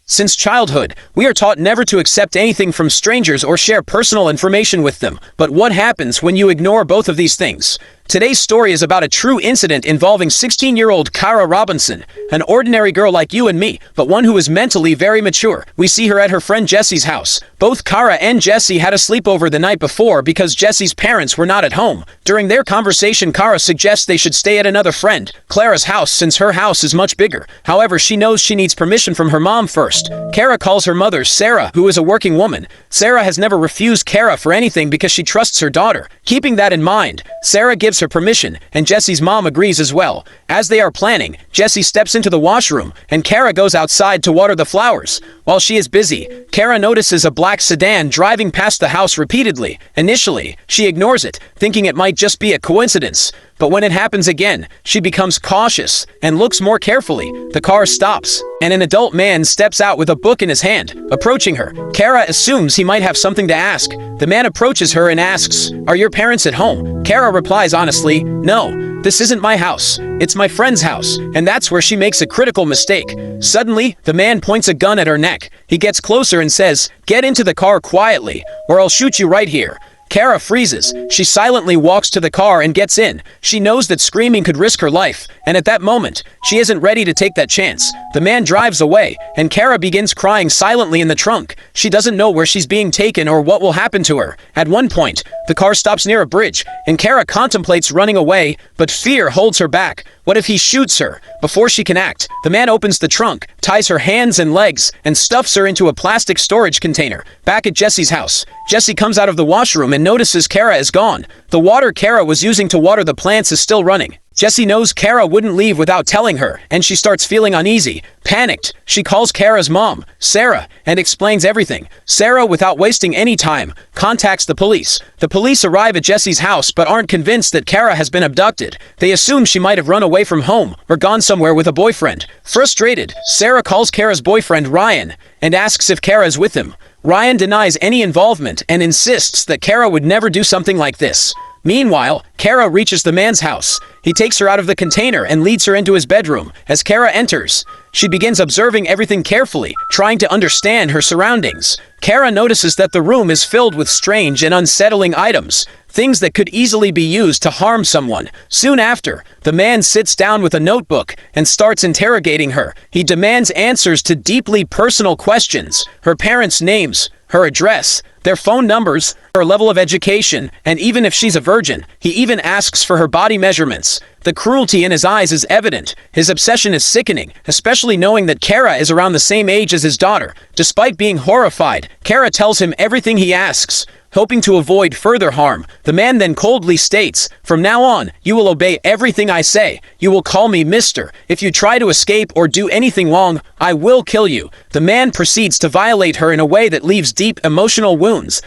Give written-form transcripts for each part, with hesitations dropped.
Since childhood, we are taught never to accept anything from strangers or share personal information with them. But what happens when you ignore both of these things? Today's story is about a true incident involving 16-year-old Kara Robinson, an ordinary girl like you and me, but one who is mentally very mature. We see her at her friend Jesse's house. Both Kara and Jesse had a sleepover the night before because Jesse's parents were not at home. During their conversation, Kara suggests they should stay at another friend, Clara's house, since her house is much bigger. However, she knows she needs permission from her mom first. Kara calls her mother, Sarah, who is a working woman. Sarah has never refused Kara for anything because she trusts her daughter. Keeping that in mind, Sarah gives her permission, and Jesse's mom agrees as well. As they are planning, Jesse steps into the washroom, and Kara goes outside to water the flowers. While she is busy, Kara notices a black sedan driving past the house repeatedly. Initially, she ignores it, thinking it might just be a coincidence. But when it happens again, she becomes cautious and looks more carefully. The car stops, and an adult man steps out with a book in his hand. Approaching her, Kara assumes he might have something to ask. The man approaches her and asks, "Are your parents at home?" Kara replies honestly, "No, this isn't my house. It's my friend's house." And that's where she makes a critical mistake. Suddenly, the man points a gun at her neck. He gets closer and says, "Get into the car quietly, or I'll shoot you right here." Kara freezes. She silently walks to the car and gets in. She knows that screaming could risk her life, and at that moment, she isn't ready to take that chance. The man drives away, and Kara begins crying silently in the trunk. She doesn't know where she's being taken or what will happen to her. At one point, the car stops near a bridge, and Kara contemplates running away, but fear holds her back. What if he shoots her? Before she can act, the man opens the trunk, ties her hands and legs, and stuffs her into a plastic storage container. Back at Jesse's house, Jesse comes out of the washroom and notices Kara is gone. The water Kara was using to water the plants is still running. Jesse knows Kara wouldn't leave without telling her, and she starts feeling uneasy. Panicked, she calls Kara's mom, Sarah, and explains everything. Sarah, without wasting any time, contacts the police. The police arrive at Jesse's house but aren't convinced that Kara has been abducted. They assume she might have run away from home or gone somewhere with a boyfriend. Frustrated, Sarah calls Kara's boyfriend Ryan and asks if Kara is with him. Ryan denies any involvement and insists that Kara would never do something like this. Meanwhile, Kara reaches the man's house. He takes her out of the container and leads her into his bedroom. As Kara enters, she begins observing everything carefully, trying to understand her surroundings. Kara notices that the room is filled with strange and unsettling items, things that could easily be used to harm someone. Soon after, the man sits down with a notebook and starts interrogating her. He demands answers to deeply personal questions: her parents' names, her address, their phone numbers, her level of education, and even if she's a virgin. He even asks for her body measurements. The cruelty in his eyes is evident. His obsession is sickening, especially knowing that Kara is around the same age as his daughter. Despite being horrified, Kara tells him everything he asks, hoping to avoid further harm. The man then coldly states, "From now on, you will obey everything I say. You will call me Mister. If you try to escape or do anything wrong, I will kill you." The man proceeds to violate her in a way that leaves deep emotional wounds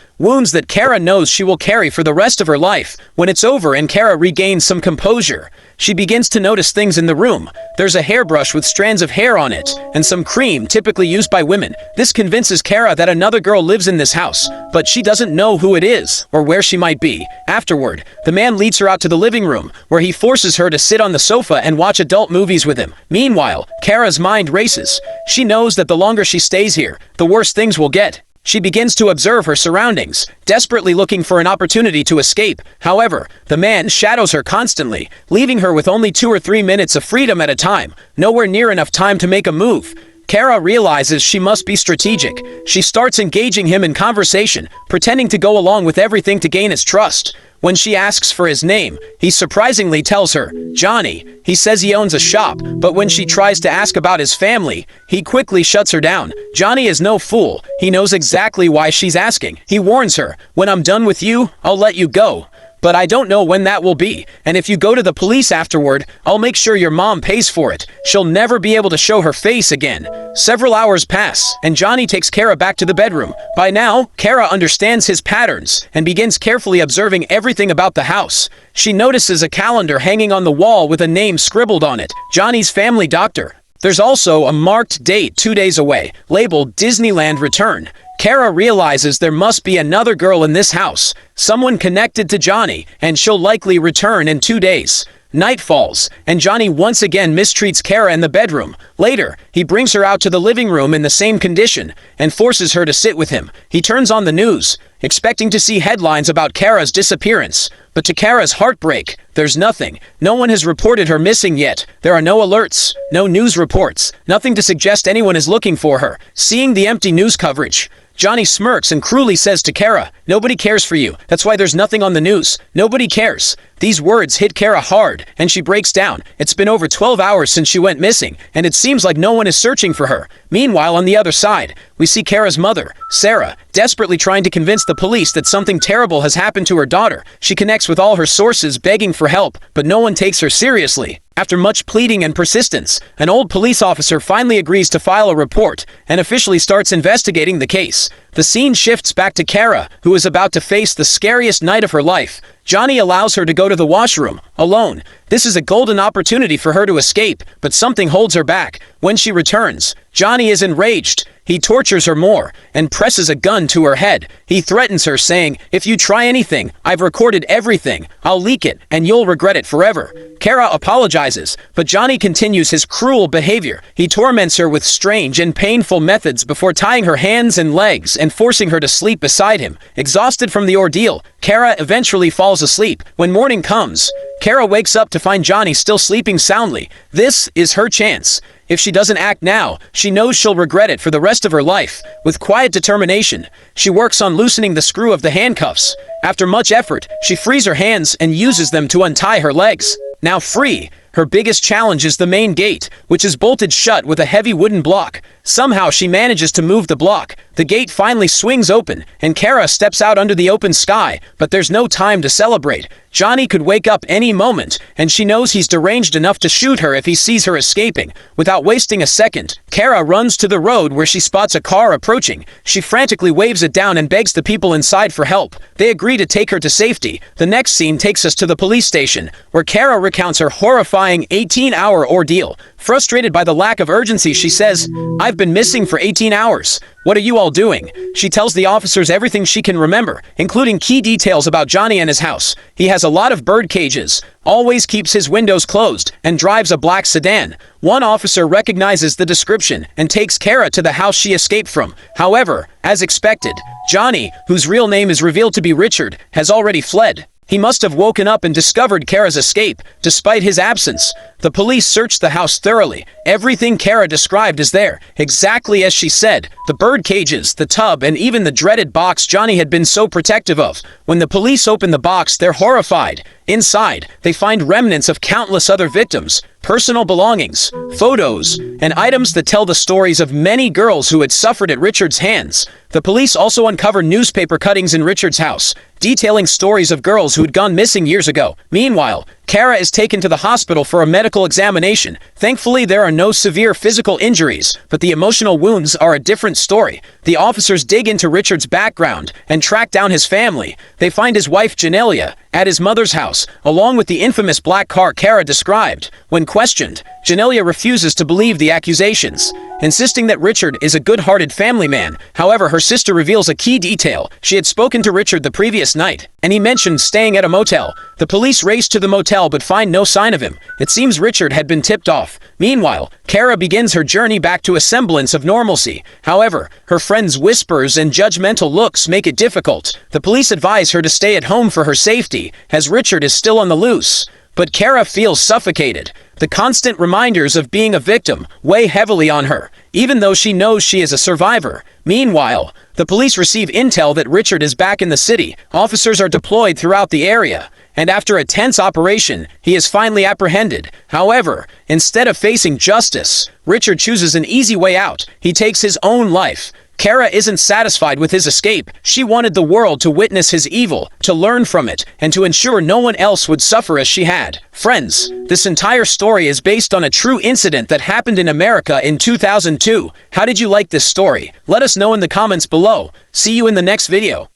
that Kara knows she will carry for the rest of her life. When it's over and Kara regains some composure, she begins to notice things in the room. There's a hairbrush with strands of hair on it, and some cream typically used by women. This convinces Kara that another girl lives in this house, but she doesn't know who it is or where she might be. Afterward, the man leads her out to the living room, where he forces her to sit on the sofa and watch adult movies with him. Meanwhile, Kara's mind races. She knows that the longer she stays here, the worse things will get. She begins to observe her surroundings, desperately looking for an opportunity to escape. However, the man shadows her constantly, leaving her with only 2 or 3 minutes of freedom at a time, nowhere near enough time to make a move. Kara realizes she must be strategic. She starts engaging him in conversation, pretending to go along with everything to gain his trust. When she asks for his name, he surprisingly tells her, Johnny. He says he owns a shop, but when she tries to ask about his family, he quickly shuts her down. Johnny is no fool. He knows exactly why she's asking. He warns her, "When I'm done with you, I'll let you go. But I don't know when that will be, and if you go to the police afterward, I'll make sure your mom pays for it. She'll never be able to show her face again." Several hours pass, and Johnny takes Kara back to the bedroom. By now, Kara understands his patterns and begins carefully observing everything about the house. She notices a calendar hanging on the wall with a name scribbled on it, Johnny's family doctor. There's also a marked date 2 days away, labeled Disneyland Return. Kara realizes there must be another girl in this house, someone connected to Johnny, and she'll likely return in 2 days. Night falls, and Johnny once again mistreats Kara in the bedroom. Later, he brings her out to the living room in the same condition, and forces her to sit with him. He turns on the news, expecting to see headlines about Kara's disappearance. But to Kara's heartbreak, there's nothing. No one has reported her missing yet. There are no alerts, no news reports, nothing to suggest anyone is looking for her. Seeing the empty news coverage, Johnny smirks and cruelly says to Kara, "Nobody cares for you. That's why there's nothing on the news. Nobody cares." These words hit Kara hard, and she breaks down. It's been over 12 hours since she went missing, and it seems like no one is searching for her. Meanwhile, on the other side, we see Kara's mother, Sarah, desperately trying to convince the police that something terrible has happened to her daughter. She connects with all her sources begging for help, but no one takes her seriously. After much pleading and persistence, an old police officer finally agrees to file a report and officially starts investigating the case. The scene shifts back to Kara, who is about to face the scariest night of her life. Johnny allows her to go to the washroom, alone. This is a golden opportunity for her to escape, but something holds her back. When she returns, Johnny is enraged. He tortures her more and presses a gun to her head. He threatens her, saying, "If you try anything, I've recorded everything. I'll leak it, and you'll regret it forever." Kara apologizes, but Johnny continues his cruel behavior. He torments her with strange and painful methods before tying her hands and legs and forcing her to sleep beside him. Exhausted from the ordeal, Kara eventually falls asleep. When morning comes, Kara wakes up to find Johnny still sleeping soundly. This is her chance. If she doesn't act now, she knows she'll regret it for the rest of her life. With quiet determination, she works on loosening the screw of the handcuffs. After much effort, she frees her hands and uses them to untie her legs. Now free, her biggest challenge is the main gate, which is bolted shut with a heavy wooden block. Somehow she manages to move the block. The gate finally swings open, and Kara steps out under the open sky, but there's no time to celebrate. Johnny could wake up any moment, and she knows he's deranged enough to shoot her if he sees her escaping. Without wasting a second, Kara runs to the road where she spots a car approaching. She frantically waves it down and begs the people inside for help. They agree to take her to safety. The next scene takes us to the police station, where Kara recounts her horrifying 18-hour ordeal. Frustrated by the lack of urgency, she says, "I've been missing for 18 hours. What are you all doing?" She tells the officers everything she can remember, including key details about Johnny and his house. He has a lot of bird cages, always keeps his windows closed, and drives a black sedan. One officer recognizes the description and takes Kara to the house she escaped from. However, as expected, Johnny, whose real name is revealed to be Richard, has already fled. He must have woken up and discovered Kara's escape, despite his absence. The police searched the house thoroughly. Everything Kara described is there, exactly as she said. The bird cages, the tub, and even the dreaded box Johnny had been so protective of. When the police open the box, they're horrified. Inside, they find remnants of countless other victims, personal belongings, photos, and items that tell the stories of many girls who had suffered at Richard's hands. The police also uncover newspaper cuttings in Richard's house, detailing stories of girls who had gone missing years ago. Meanwhile, Kara is taken to the hospital for a medical examination. Thankfully, there are no severe physical injuries, but the emotional wounds are a different story. The officers dig into Richard's background and track down his family. They find his wife Janelia at his mother's house, along with the infamous black car Kara described. When questioned, Janelia refuses to believe the accusations, insisting that Richard is a good-hearted family man. However, her sister reveals a key detail. She had spoken to Richard the previous night, and he mentioned staying at a motel. The police race to the motel but find no sign of him. It seems Richard had been tipped off. Meanwhile, Kara begins her journey back to a semblance of normalcy. However, her friends' whispers and judgmental looks make it difficult. The police advise her to stay at home for her safety, as Richard is still on the loose. But Kara feels suffocated. The constant reminders of being a victim weigh heavily on her, even though she knows she is a survivor. Meanwhile, the police receive intel that Richard is back in the city. Officers are deployed throughout the area, and after a tense operation, he is finally apprehended. However, instead of facing justice, Richard chooses an easy way out. He takes his own life. Kara isn't satisfied with his escape. She wanted the world to witness his evil, to learn from it, and to ensure no one else would suffer as she had. Friends, this entire story is based on a true incident that happened in America in 2002. How did you like this story? Let us know in the comments below. See you in the next video.